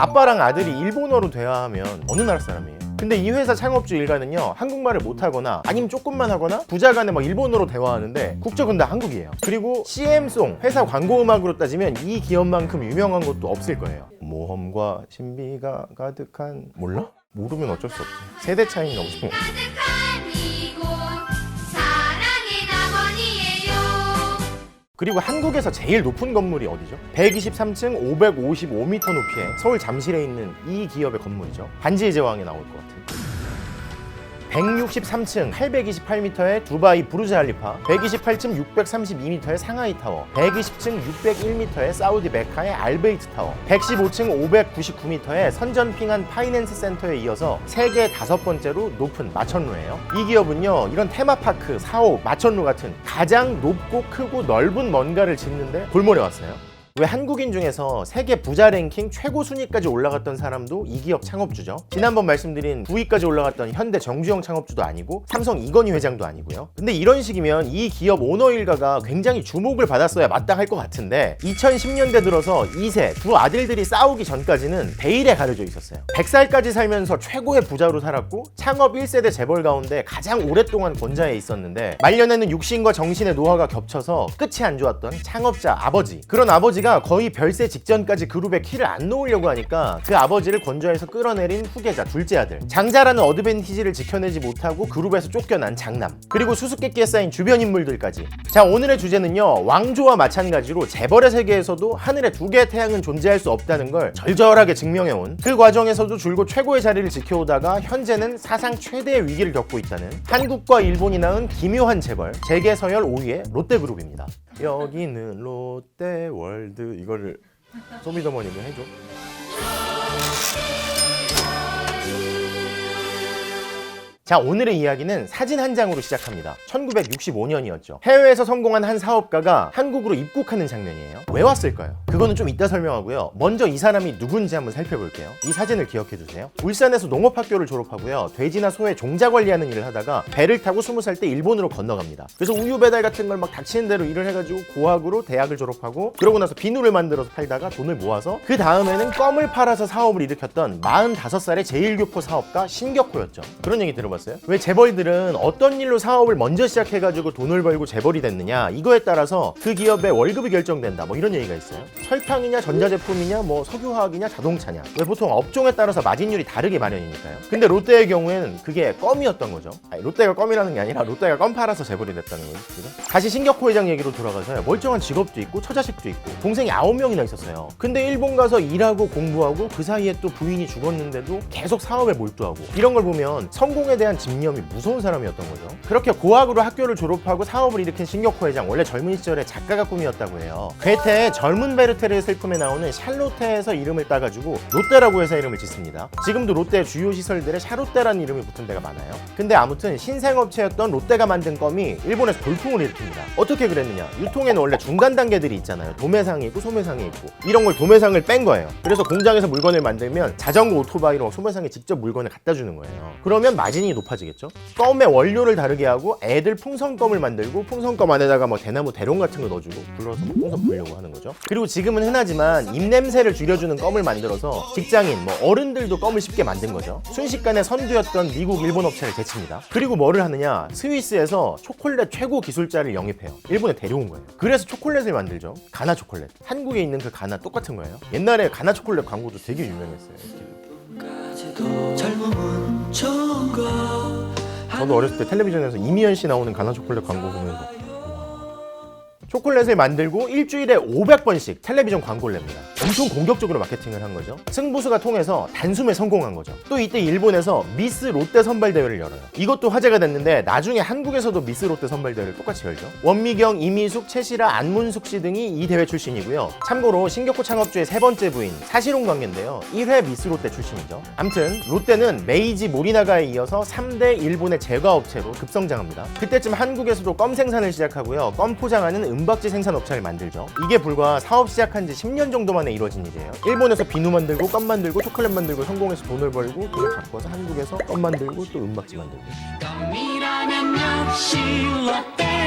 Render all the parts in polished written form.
아빠랑 아들이 일본어로 대화하면 어느 나라 사람이에요? 근데 이 회사 창업주 일가는요, 한국말을 못하거나 아니면 조금만 하거나 부자간에 막 일본어로 대화하는데 국적은 다 한국이에요. 그리고 CM송, 회사 광고 음악으로 따지면 이 기업만큼 유명한 것도 없을 거예요. 모험과 신비가 가득한... 몰라? 모르면 어쩔 수 없지. 세대 차이인가 보지 뭐. 그리고 한국에서 제일 높은 건물이 어디죠? 123층 555m 높이의 서울 잠실에 있는 이 기업의 건물이죠. 반지의 제왕에 나올 것 같은. 163층 828m의 두바이 부르즈 할리파, 128층 632m의 상하이 타워, 120층 601m의 사우디 메카의 알베이트 타워, 115층 599m의 선전핑한 파이낸스 센터에 이어서 세계 5번째로 높은 마천루예요. 이 기업은요, 이런 테마파크, 사옥, 마천루 같은 가장 높고 크고 넓은 뭔가를 짓는데 골몰해 왔어요. 왜 한국인 중에서 세계 부자 랭킹 최고 순위까지 올라갔던 사람도 이 기업 창업주죠. 지난번 말씀드린 9위까지 올라갔던 현대 정주영 창업주도 아니고 삼성 이건희 회장도 아니고요. 근데 이런 식이면 이 기업 오너 일가가 굉장히 주목을 받았어야 마땅할 것 같은데 2010년대 들어서 2세 두 아들들이 싸우기 전까지는 베일에 가려져 있었어요. 100살까지 살면서 최고의 부자로 살았고 창업 1세대 재벌 가운데 가장 오랫동안 권좌에 있었는데 말년에는 육신과 정신의 노화가 겹쳐서 끝이 안 좋았던 창업자 아버지. 그런 아버지가 거의 별세 직전까지 그룹에 키를 안 놓으려고 하니까 그 아버지를 권좌에서 끌어내린 후계자 둘째 아들. 장자라는 어드밴티지를 지켜내지 못하고 그룹에서 쫓겨난 장남. 그리고 수수께끼에 쌓인 주변 인물들까지. 자, 오늘의 주제는요, 왕조와 마찬가지로 재벌의 세계에서도 하늘에 두 개의 태양은 존재할 수 없다는 걸 절절하게 증명해온, 그 과정에서도 줄곧 최고의 자리를 지켜오다가 현재는 사상 최대의 위기를 겪고 있다는 한국과 일본이 낳은 기묘한 재벌, 재계 서열 5위의 롯데그룹입니다. 여기는 롯데월드. 이거를 소미더머니가 해줘. 자, 오늘의 이야기는 사진 한 장으로 시작합니다. 1965년이었죠. 해외에서 성공한 한 사업가가 한국으로 입국하는 장면이에요. 왜 왔을까요? 그거는 좀 이따 설명하고요. 먼저 이 사람이 누군지 한번 살펴볼게요. 이 사진을 기억해주세요. 울산에서 농업학교를 졸업하고요. 돼지나 소의 종자 관리하는 일을 하다가 배를 타고 20살 때 일본으로 건너갑니다. 그래서 우유 배달 같은 걸 막 닥치는 대로 일을 해가지고 고학으로 대학을 졸업하고, 그러고 나서 비누를 만들어서 팔다가 돈을 모아서 그 다음에는 껌을 팔아서 사업을 일으켰던 45살의 제1교포 사업가 신격호였죠. 그런 얘기 들어봤어요? 왜 재벌들은 어떤 일로 사업을 먼저 시작해가지고 돈을 벌고 재벌이 됐느냐, 이거에 따라서 그 기업의 월급이 결정된다, 뭐 이런 얘기가 있어요. 설탕이냐 전자제품이냐 뭐 석유화학이냐 자동차냐, 왜 보통 업종에 따라서 마진율이 다르게 마련이니까요. 근데 롯데의 경우에는 그게 껌이었던 거죠. 아니, 롯데가 껌이라는 게 아니라 롯데가 껌 팔아서 재벌이 됐다는 거죠. 다시 신격호 회장 얘기로 돌아가서요, 멀쩡한 직업도 있고 처자식도 있고 동생이 9명이나 있었어요. 근데 일본 가서 일하고 공부하고 그 사이에 또 부인이 죽었는데도 계속 사업에 몰두하고, 이런 걸 보면 성공에 대한 집념이 무서운 사람이었던 거죠. 그렇게 고학으로 학교를 졸업하고 사업을 일으킨 신격호 회장, 원래 젊은 시절에 작가가 꿈이었다고 해요. 괴테의 젊은 베르테르의 슬픔에 나오는 샬롯테에서 이름을 따가지고 롯데라고 회사 이름을 짓습니다. 지금도 롯데 주요 시설들에 샤롯데라는 이름이 붙은 데가 많아요. 근데 아무튼 신생업체였던 롯데가 만든 껌이 일본에서 돌풍을 일으킵니다. 어떻게 그랬느냐, 유통에는 원래 중간 단계들이 있잖아요. 도매상이 있고 소매상이 있고, 이런 걸 도매상을 뺀 거예요. 그래서 공장에서 물건을 만들면 자전거, 오토바이로 소매상에 직접 물건을 갖다 주는 거예요. 그러면 마진이 높아지겠죠. 껌의 원료를 다르게 하고 애들 풍선껌을 만들고, 풍선껌 안에다가 뭐 대나무 대롱 같은 거 넣어주고 불러서 풍선 불려고 하는 거죠. 그리고 지금은 흔하지만 입냄새를 줄여주는 껌을 만들어서 직장인, 뭐 어른들도 껌을 쉽게 만든 거죠. 순식간에 선두였던 미국, 일본 업체를 제칩니다. 그리고 뭐를 하느냐, 스위스에서 초콜릿 최고 기술자를 영입해요. 일본에 데려온 거예요. 그래서 초콜릿을 만들죠. 가나 초콜릿. 한국에 있는 그 가나 똑같은 거예요. 옛날에 가나 초콜릿 광고도 되게 유명했어요. 저도 어렸을 때 텔레비전에서 이미연 씨 나오는 가나 초콜릿 광고 보면서 초콜릿을 만들고 일주일에 500번씩 텔레비전 광고를 냅니다. 엄청 공격적으로 마케팅을 한 거죠. 승부수가 통해서 단숨에 성공한 거죠. 또 이때 일본에서 미스 롯데 선발대회를 열어요. 이것도 화제가 됐는데 나중에 한국에서도 미스 롯데 선발대회를 똑같이 열죠. 원미경, 이미숙, 최시라, 안문숙 씨 등이 이 대회 출신이고요. 참고로 신격호 창업주의 세 번째 부인 사실혼 관계인데요, 1회 미스 롯데 출신이죠. 암튼 롯데는 메이지 모리나가에 이어서 3대 일본의 제과업체로 급성장합니다. 그때쯤 한국에서도 껌 생산을 시작하고요, 껌 포장하는 은박지 생산 업체를 만들죠. 이게 불과 사업 시작한 지 10년 정도 만에 이루어진 일이에요. 일본에서 비누 만들고 껌 만들고 초콜릿 만들고 성공해서 돈을 벌고, 그걸 바꿔서 한국에서 껌 만들고 또 은박지 만들고. 껌이라면 역시 롯데껌.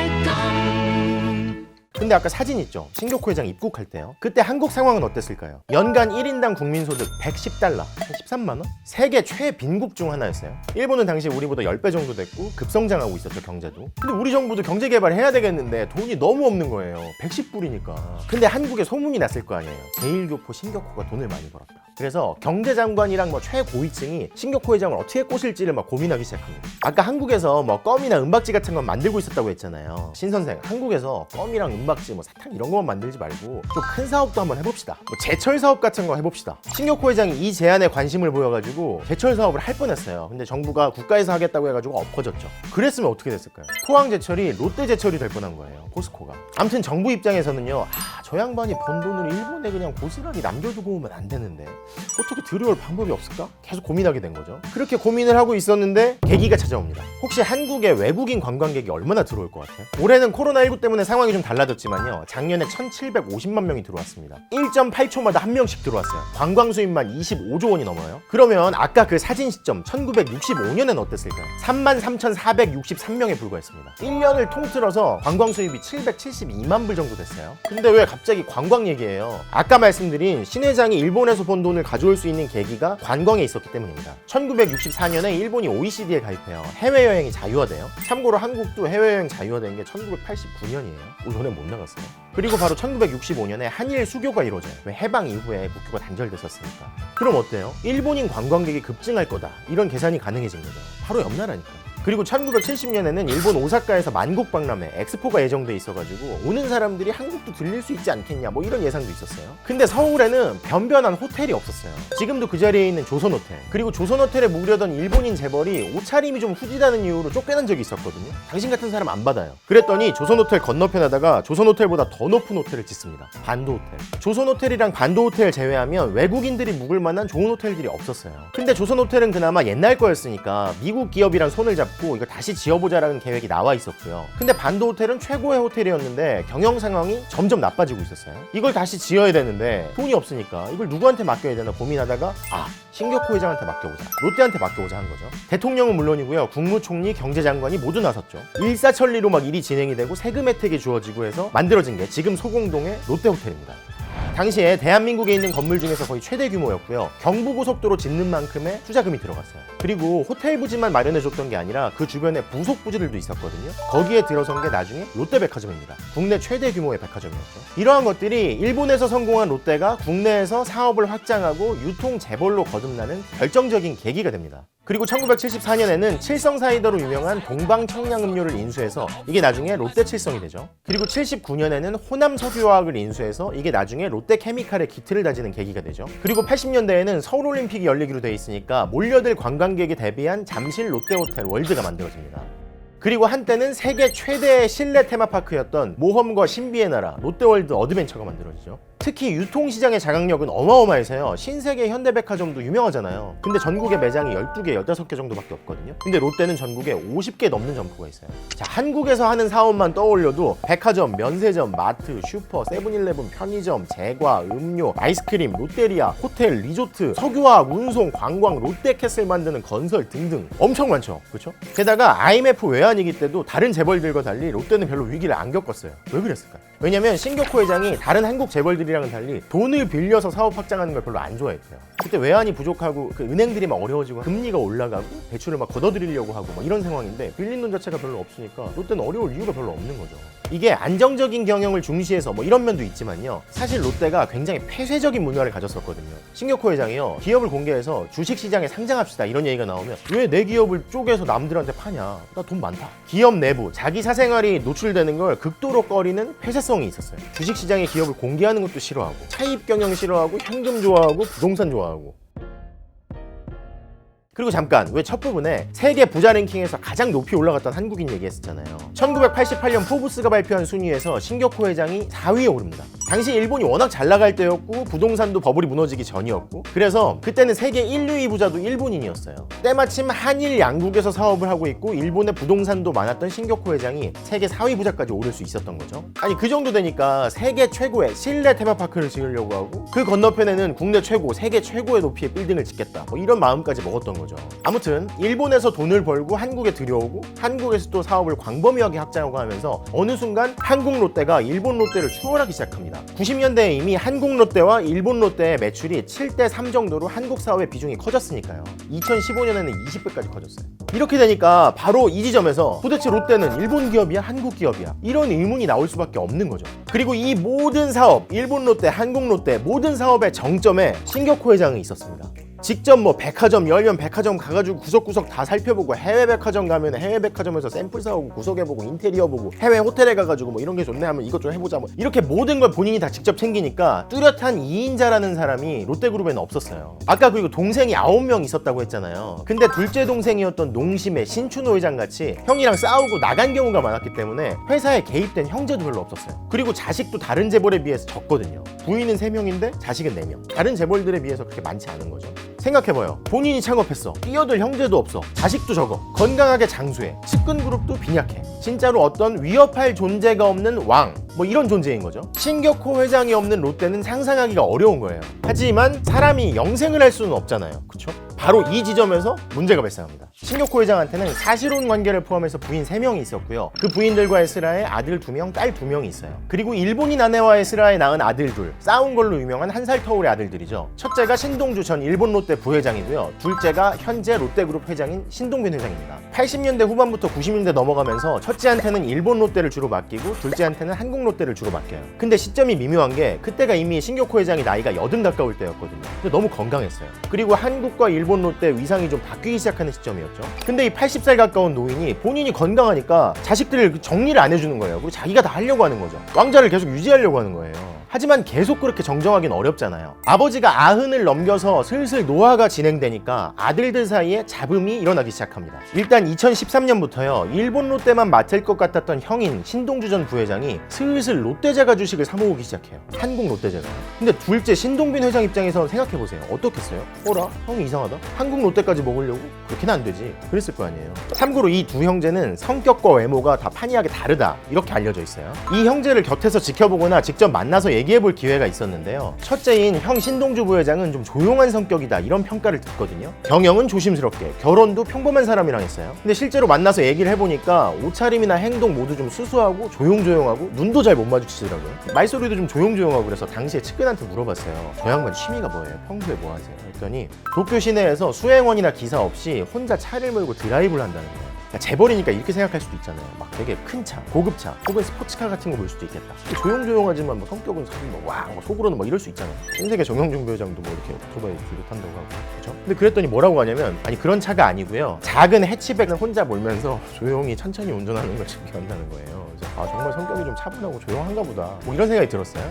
근데 아까 사진 있죠? 신격호 회장 입국할 때요. 그때 한국 상황은 어땠을까요? 연간 1인당 국민소득 110달러, 한 13만 원? 세계 최빈국 중 하나였어요. 일본은 당시 우리보다 10배 정도 됐고 급성장하고 있었죠, 경제도. 근데 우리 정부도 경제 개발해야 되겠는데 돈이 너무 없는 거예요. 110불이니까. 근데 한국에 소문이 났을 거 아니에요. 제1교포 신격호가 돈을 많이 벌었다. 그래서 경제장관이랑 뭐 최고위층이 신격호 회장을 어떻게 꼬실지를 막 고민하기 시작합니다. 아까 한국에서 뭐 껌이나 은박지 같은 건 만들고 있었다고 했잖아요. 신 선생, 한국에서 껌이랑 은박지, 뭐 사탕 이런 것만 만들지 말고 좀 큰 사업도 한번 해봅시다. 뭐 제철 사업 같은 거 해봅시다. 신격호 회장이 이 제안에 관심을 보여가지고 제철 사업을 할 뻔했어요. 근데 정부가 국가에서 하겠다고 해가지고 엎어졌죠. 그랬으면 어떻게 됐을까요? 포항제철이 롯데제철이 될 뻔한 거예요. 포스코가. 아무튼 정부 입장에서는요, 저 양반이 번 돈을 일본에 그냥 고스란히 남겨두고 오면 안 되는데 어떻게 들여올 방법이 없을까? 계속 고민하게 된 거죠. 그렇게 고민을 하고 있었는데 계기가 찾아옵니다. 혹시 한국에 외국인 관광객이 얼마나 들어올 것 같아요? 올해는 코로나19 때문에 상황이 좀 달라졌지만요, 작년에 1750만 명이 들어왔습니다. 1.8초마다 한 명씩 들어왔어요. 관광 수입만 25조 원이 넘어요. 그러면 아까 그 사진 시점 1965년엔 어땠을까요? 33,463명에 불과했습니다. 1년을 통틀어서 관광 수입이 772만 불 정도 됐어요. 근데 왜 갑자기 관광 얘기예요? 아까 말씀드린 신 회장이 일본에서 번 돈을 가져올 수 있는 계기가 관광에 있었기 때문입니다. 1964년에 일본이 OECD에 가입해요. 해외여행이 자유화돼요. 참고로 한국도 해외여행 자유화된 게 1989년이에요. 이번에 못 나갔어요. 그리고 바로 1965년에 한일 수교가 이루어져요. 왜 해방 이후에 국교가 단절됐었으니까. 그럼 어때요? 일본인 관광객이 급증할 거다. 이런 계산이 가능해진 거죠. 바로 옆 나라니까. 그리고 1970년에는 일본 오사카에서 만국 박람회 엑스포가 예정돼 있어가지고 오는 사람들이 한국도 들릴 수 있지 않겠냐 뭐 이런 예상도 있었어요. 근데 서울에는 변변한 호텔이 없었어요. 지금도 그 자리에 있는 조선호텔, 그리고 조선호텔에 묵으려던 일본인 재벌이 옷차림이 좀 후지다는 이유로 쫓겨난 적이 있었거든요. 당신 같은 사람 안 받아요. 그랬더니 조선호텔 건너편에다가 조선호텔보다 더 높은 호텔을 짓습니다. 반도호텔. 조선호텔이랑 반도호텔 제외하면 외국인들이 묵을 만한 좋은 호텔들이 없었어요. 근데 조선호텔은 그나마 옛날 거였으니까 미국 기업이랑 손을 잡고 이걸 다시 지어보자라는 계획이 나와 있었고요. 근데 반도호텔은 최고의 호텔이었는데 경영 상황이 점점 나빠지고 있었어요. 이걸 다시 지어야 되는데 돈이 없으니까 이걸 누구한테 맡겨야 되나 고민하다가 신격호 회장한테 맡겨보자, 롯데한테 맡겨보자 한 거죠. 대통령은 물론이고요, 국무총리, 경제장관이 모두 나섰죠. 일사천리로 막 일이 진행이 되고 세금 혜택이 주어지고 해서 만들어진 게 지금 소공동의 롯데호텔입니다. 당시에 대한민국에 있는 건물 중에서 거의 최대 규모였고요. 경부고속도로 짓는 만큼의 투자금이 들어갔어요. 그리고 호텔 부지만 마련해줬던 게 아니라 그 주변에 부속 부지들도 있었거든요. 거기에 들어선 게 나중에 롯데백화점입니다. 국내 최대 규모의 백화점이었죠. 이러한 것들이 일본에서 성공한 롯데가 국내에서 사업을 확장하고 유통 재벌로 거듭나는 결정적인 계기가 됩니다. 그리고 1974년에는 칠성 사이다로 유명한 동방청량음료를 인수해서 이게 나중에 롯데칠성이 되죠. 그리고 79년에는 호남 석유화학을 인수해서 이게 나중에 롯데케미칼의 기틀을 다지는 계기가 되죠. 그리고 80년대에는 서울올림픽이 열리기로 돼 있으니까 몰려들 관광객에 대비한 잠실 롯데호텔 월드가 만들어집니다. 그리고 한때는 세계 최대의 실내 테마파크였던 모험과 신비의 나라 롯데월드 어드벤처가 만들어지죠. 특히 유통시장의 자각력은 어마어마해서요. 신세계 현대백화점도 유명하잖아요. 근데 전국에 매장이 12개, 15개 정도밖에 없거든요. 근데 롯데는 전국에 50개 넘는 점포가 있어요. 자, 한국에서 하는 사업만 떠올려도 백화점, 면세점, 마트, 슈퍼, 세븐일레븐, 편의점, 제과, 음료, 아이스크림, 롯데리아, 호텔, 리조트, 석유화학, 운송, 관광, 롯데캐슬 만드는 건설 등등 엄청 많죠. 그렇죠? 게다가 IMF 외환위기 때도 다른 재벌들과 달리 롯데는 별로 위기를 안 겪었어요. 왜 그랬을까요? 왜냐면 신격호 회장이 다른 한국 재벌들이랑은 달리 돈을 빌려서 사업 확장하는 걸 별로 안 좋아했대요. 그때 외환이 부족하고 그 은행들이 막 어려워지고 금리가 올라가고 대출을 막 걷어들이려고 하고 막 이런 상황인데 빌린 돈 자체가 별로 없으니까 롯데는 어려울 이유가 별로 없는 거죠. 이게 안정적인 경영을 중시해서 뭐 이런 면도 있지만요. 사실 롯데가 굉장히 폐쇄적인 문화를 가졌었거든요. 신격호 회장이요. 기업을 공개해서 주식시장에 상장합시다 이런 얘기가 나오면 왜 내 기업을 쪼개서 남들한테 파냐. 나 돈 많다. 기업 내부 자기 사생활이 노출되는 걸 극도로 꺼리는 폐쇄성이 있었어요. 주식시장에 기업을 공개하는 것도 싫어하고 차입 경영 싫어하고 현금 좋아하고 부동산 좋아하고. 그리고 잠깐 왜 첫 부분에 세계 부자 랭킹에서 가장 높이 올라갔던 한국인 얘기했었잖아요. 1988년 포브스가 발표한 순위에서 신격호 회장이 4위에 오릅니다. 당시 일본이 워낙 잘 나갈 때였고 부동산도 버블이 무너지기 전이었고 그래서 그때는 세계 1, 2위 부자도 일본인이었어요. 때마침 한일 양국에서 사업을 하고 있고 일본의 부동산도 많았던 신격호 회장이 세계 4위 부자까지 오를 수 있었던 거죠. 아니 그 정도 되니까 세계 최고의 실내 테마파크를 지으려고 하고 그 건너편에는 국내 최고, 세계 최고의 높이의 빌딩을 짓겠다 뭐 이런 마음까지 먹었던 거죠. 거죠. 아무튼 일본에서 돈을 벌고 한국에 들여오고 한국에서 또 사업을 광범위하게 확장하고 하면서 어느 순간 한국 롯데가 일본 롯데를 추월하기 시작합니다. 90년대에 이미 한국 롯데와 일본 롯데의 매출이 7대3 정도로 한국 사업의 비중이 커졌으니까요. 2015년에는 20배까지 커졌어요. 이렇게 되니까 바로 이 지점에서 도대체 롯데는 일본 기업이야? 한국 기업이야? 이런 의문이 나올 수밖에 없는 거죠. 그리고 이 모든 사업, 일본 롯데, 한국 롯데 모든 사업의 정점에 신격호 회장이 있었습니다. 직접 뭐 백화점 열면 백화점 가가지고 구석구석 다 살펴보고, 해외 백화점 가면 해외 백화점에서 샘플 사오고 구석해보고 인테리어 보고, 해외 호텔에 가가지고 뭐 이런 게 좋네 하면 이것 좀 해보자 뭐 이렇게 모든 걸 본인이 다 직접 챙기니까 뚜렷한 2인자라는 사람이 롯데그룹에는 없었어요. 아까 그리고 동생이 9명 있었다고 했잖아요. 근데 둘째 동생이었던 농심의 신춘호 회장 같이 형이랑 싸우고 나간 경우가 많았기 때문에 회사에 개입된 형제도 별로 없었어요. 그리고 자식도 다른 재벌에 비해서 적거든요. 부인은 3명인데 자식은 4명. 다른 재벌들에 비해서 그렇게 많지 않은 거죠. 생각해봐요. 본인이 창업했어. 뛰어들 형제도 없어. 자식도 적어. 건강하게 장수해. 측근 그룹도 빈약해. 진짜로 어떤 위협할 존재가 없는 왕, 뭐 이런 존재인 거죠. 신격호 회장이 없는 롯데는 상상하기가 어려운 거예요. 하지만 사람이 영생을 할 수는 없잖아요. 그쵸? 바로 이 지점에서 문제가 발생합니다. 신격호 회장한테는 사실혼 관계를 포함해서 부인 3명이 있었고요. 그 부인들과의 슬하에 아들 2명, 딸 2명이 있어요. 그리고 일본인 아내와의 슬하에 낳은 아들 둘, 싸운 걸로 유명한 1살 터울의 아들들이죠. 첫째가 신동주 전 일본 롯데 부회장이고요. 둘째가 현재 롯데그룹 회장인 신동빈 회장입니다. 80년대 후반부터 90년대 넘어가면서 첫째한테는 일본 롯데를 주로 맡기고 둘째한테는 한국 롯데를 주로 맡겨요. 근데 시점이 미묘한 게 그때가 이미 신격호 회장이 나이가 80 가까울 때였거든요. 근데 너무 건강했어요. 그리고 한국과 일본 롯데 위상이 좀 바뀌기 시작하는 시점이었죠. 근데 이 80살 가까운 노인이 본인이 건강하니까 자식들을 정리를 안 해주는 거예요. 그리고 자기가 다 하려고 하는 거죠. 왕자를 계속 유지하려고 하는 거예요. 하지만 계속 그렇게 정정하기는 어렵잖아요. 아버지가 90을 넘겨서 슬슬 노화가 진행되니까 아들들 사이에 잡음이 일어나기 시작합니다. 일단 2013년부터요. 일본 롯데만 맡을 것 같았던 형인 신동주 전 부회장이 슬슬 롯데제과 주식을 사모으기 시작해요. 한국 롯데제가요. 근데 둘째 신동빈 회장 입장에서 생각해보세요. 어떻겠어요? 어라? 형이 이상하다? 한국 롯데까지 먹으려고? 그렇게는 안 되지. 그랬을 거 아니에요. 참고로 이 두 형제는 성격과 외모가 다 판이하게 다르다 이렇게 알려져 있어요. 이 형제를 곁에서 지켜보거나 직접 만나서 얘기해볼 기회가 있었는데요. 첫째인 형 신동주 부회장은 좀 조용한 성격이다 이런 평가를 듣거든요. 경영은 조심스럽게, 결혼도 평범한 사람이랑 했어요. 근데 실제로 만나서 얘기를 해보니까 옷차림이나 행동 모두 좀 수수하고 조용조용하고 눈도 잘 못 마주치더라고요. 말소리도 좀 조용조용하고 그래서 당시에 측근한테 물어봤어요. 저 양반 취미가 뭐예요? 평소에 뭐 하세요? 했더니 도쿄 시내에서 수행원이나 기사 없이 혼자 차를 몰고 드라이브를 한다는 거예요. 재벌이니까 이렇게 생각할 수도 있잖아요. 막 되게 큰 차, 고급차, 혹은 스포츠카 같은 거 볼 수도 있겠다. 조용조용하지만 뭐 성격은 사실 뭐 속으로는 뭐 이럴 수 있잖아요. 신세계 정영준 부회장도 뭐 이렇게 오토바이 뒤로 탄다고 하고, 그렇죠? 근데 그랬더니 뭐라고 하냐면, 아니 그런 차가 아니고요. 작은 해치백을 혼자 몰면서 조용히 천천히 운전하는 걸 즐겨한다는 거예요. 그래서 아 정말 성격이 좀 차분하고 조용한가 보다. 뭐 이런 생각이 들었어요.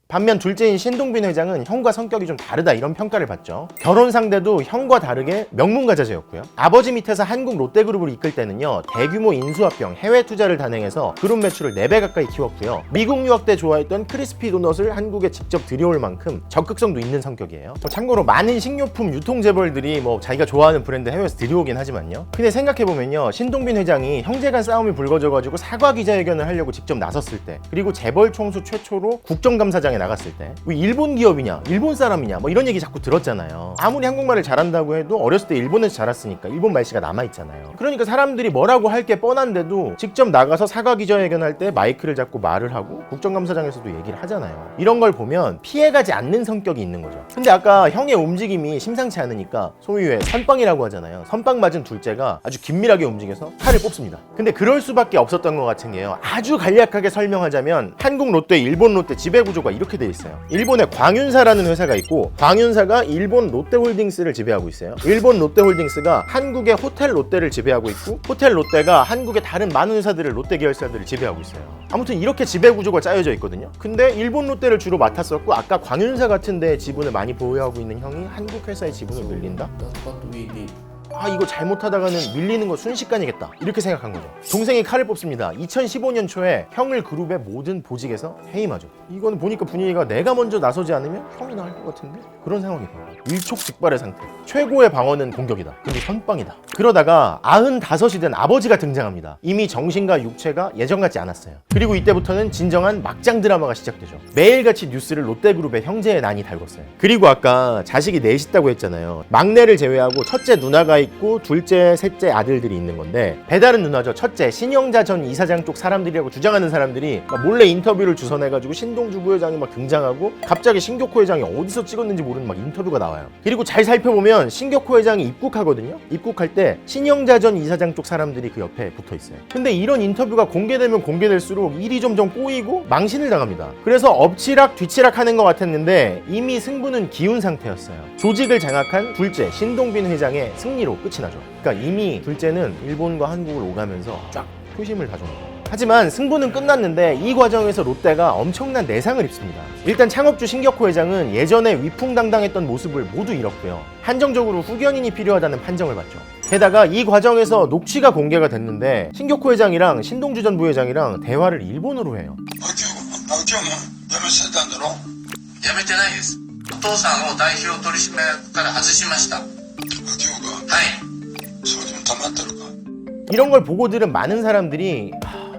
반면 둘째인 신동빈 회장은 형과 성격이 좀 다르다 이런 평가를 받죠. 결혼 상대도 형과 다르게 명문가자제였고요. 아버지 밑에서 한국 롯데그룹을 이끌 때는요. 대규모 인수합병, 해외 투자를 단행해서 그룹 매출을 4배 가까이 키웠고요. 미국 유학 때 좋아했던 크리스피 도넛을 한국에 직접 들여올 만큼 적극성도 있는 성격이에요. 참고로 많은 식료품 유통재벌들이 뭐 자기가 좋아하는 브랜드 해외에서 들여오긴 하지만요. 근데 생각해보면요. 신동빈 회장이 형제 간 싸움이 불거져가지고 사과 기자회견을 하려고 직접 나섰을 때, 그리고 재벌 총수 최초로 국정감사장에 나갔을 때 왜 일본 기업이냐, 일본 사람이냐 뭐 이런 얘기 자꾸 들었잖아요. 아무리 한국말을 잘한다고 해도 어렸을 때 일본에서 자랐으니까 일본 말씨가 남아있잖아요. 그러니까 사람들이 뭐라고 할 게 뻔한데도 직접 나가서 사과 기자회견할 때 마이크를 잡고 말을 하고 국정감사장에서도 얘기를 하잖아요. 이런 걸 보면 피해가지 않는 성격이 있는 거죠. 근데 아까 형의 움직임이 심상치 않으니까 소위 왜 선빵이라고 하잖아요. 선빵 맞은 둘째가 아주 긴밀하게 움직여서 칼을 뽑습니다. 근데 그럴 수밖에 없었던 것 같은 게요. 아주 간략하게 설명하자면 한국 롯데, 일본 롯데 지배구조가 이렇게 돼 있어요. 일본에 광윤사라는 회사가 있고, 광윤사가 일본 롯데홀딩스를 지배하고 있어요. 일본 롯데홀딩스가 한국의 호텔 롯데를 지배하고 있고, 호텔 롯데가 한국의 다른 많은 회사들을, 롯데 계열사들을 지배하고 있어요. 아무튼 이렇게 지배구조가 짜여져 있거든요. 근데 일본 롯데를 주로 맡았었고, 아까 광윤사 같은 데 지분을 많이 보유하고 있는 형이 한국 회사의 지분을 늘린다? That's what we did. 아 이거 잘못하다가는 밀리는 거 순식간이겠다 이렇게 생각한 거죠. 동생이 칼을 뽑습니다. 2015년 초에 형을 그룹의 모든 보직에서 해임하죠. 이거는 보니까 분위기가 내가 먼저 나서지 않으면 형이 나을 것 같은데? 그런 상황이에요. 일촉즉발의 상태. 최고의 방어는 공격이다. 근데 선빵이다. 그러다가 95이 된 아버지가 등장합니다. 이미 정신과 육체가 예전 같지 않았어요. 그리고 이때부터는 진정한 막장 드라마가 시작되죠. 매일같이 뉴스를 롯데그룹의 형제의 난이 달궜어요. 그리고 아까 자식이 넷 있다고 했잖아요. 막내를 제외하고 첫째 누나가 있고 둘째, 셋째 아들들이 있는 건데 배다른 누나죠. 첫째 신영자 전 이사장 쪽 사람들이라고 주장하는 사람들이 몰래 인터뷰를 주선해가지고 신동주 부회장이 막 등장하고 갑자기 신격호 회장이 어디서 찍었는지 모르는 막 인터뷰가 나와요. 그리고 잘 살펴보면 신격호 회장이 입국하거든요. 입국할 때 신영자 전 이사장 쪽 사람들이 그 옆에 붙어 있어요. 근데 이런 인터뷰가 공개되면 공개될수록 일이 점점 꼬이고 망신을 당합니다. 그래서 엎치락 뒤치락 하는 것 같았는데 이미 승부는 기운 상태였어요. 조직을 장악한 둘째 신동빈 회장의 승리로 끝이 나죠. 그러니까 이미 둘째는 일본과 한국을 오가면서 쫙 표심을 다져놓고. 하지만 승부는 끝났는데 이 과정에서 롯데가 엄청난 내상을 입습니다. 일단 창업주 신격호 회장은 예전에 위풍당당했던 모습을 모두 잃었고요. 한정적으로 후견인이 필요하다는 판정을 받죠. 게다가 이 과정에서 녹취가 공개가 됐는데 신격호 회장이랑 신동주 전 부회장이랑 대화를 일본어로 해요. 今日も辞めしてたんだろ辞めてないです。お父さんを代表取締役から外しました。秋夫がはいそれでもたまったのか 이런 걸 보고 들은 많은 사람들이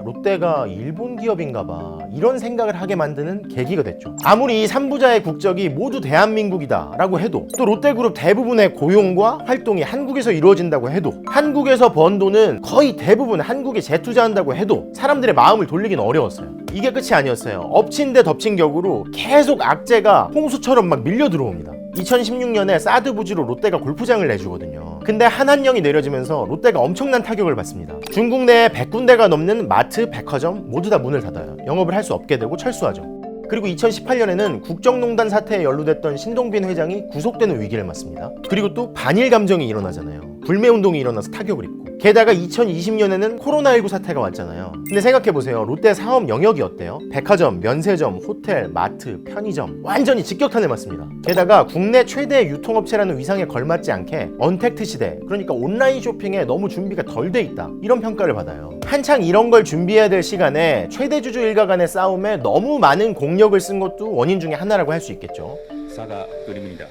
롯데가 일본 기업인가 봐 이런 생각을 하게 만드는 계기가 됐죠. 아무리 이 3부자의 국적이 모두 대한민국이다 라고 해도 또 롯데그룹 대부분의 고용과 활동이 한국에서 이루어진다고 해도 한국에서 번 돈은 거의 대부분 한국에 재투자한다고 해도 사람들의 마음을 돌리긴 어려웠어요. 이게 끝이 아니었어요. 엎친 데 덮친 격으로 계속 악재가 홍수처럼 막 밀려 들어옵니다. 2016년에 사드 부지로 롯데가 골프장을 내주거든요. 근데 한한령이 내려지면서 롯데가 엄청난 타격을 받습니다. 중국 내에 100군데가 넘는 마트, 백화점 모두 다 문을 닫아요. 영업을 할 수 없게 되고 철수하죠. 그리고 2018년에는 국정농단 사태에 연루됐던 신동빈 회장이 구속되는 위기를 맞습니다. 그리고 또 반일 감정이 일어나잖아요. 불매운동이 일어나서 타격을 입고. 게다가 2020년에는 코로나19 사태가 왔잖아요. 근데 생각해보세요. 롯데 사업 영역이 어때요? 백화점, 면세점, 호텔, 마트, 편의점 완전히 직격탄을 맞습니다. 게다가 국내 최대 유통업체라는 위상에 걸맞지 않게 언택트 시대, 그러니까 온라인 쇼핑에 너무 준비가 덜 돼 있다 이런 평가를 받아요. 한창 이런 걸 준비해야 될 시간에 최대 주주 일가 간의 싸움에 너무 많은 공력을 쓴 것도 원인 중에 하나라고 할 수 있겠죠. 사과 드립니다.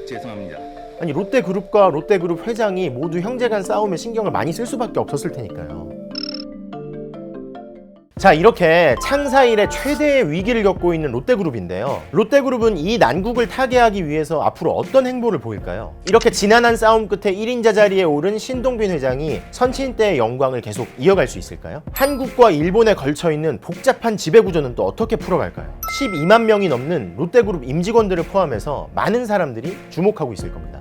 죄송합니다. 아니 롯데그룹과 롯데그룹 회장이 모두 형제간 싸움에 신경을 많이 쓸 수밖에 없었을 테니까요. 자, 이렇게 창사 이래 최대의 위기를 겪고 있는 롯데그룹인데요. 롯데그룹은 이 난국을 타개하기 위해서 앞으로 어떤 행보를 보일까요? 이렇게 지난한 싸움 끝에 1인자 자리에 오른 신동빈 회장이 선친 때의 영광을 계속 이어갈 수 있을까요? 한국과 일본에 걸쳐있는 복잡한 지배구조는 또 어떻게 풀어갈까요? 12만 명이 넘는 롯데그룹 임직원들을 포함해서 많은 사람들이 주목하고 있을 겁니다.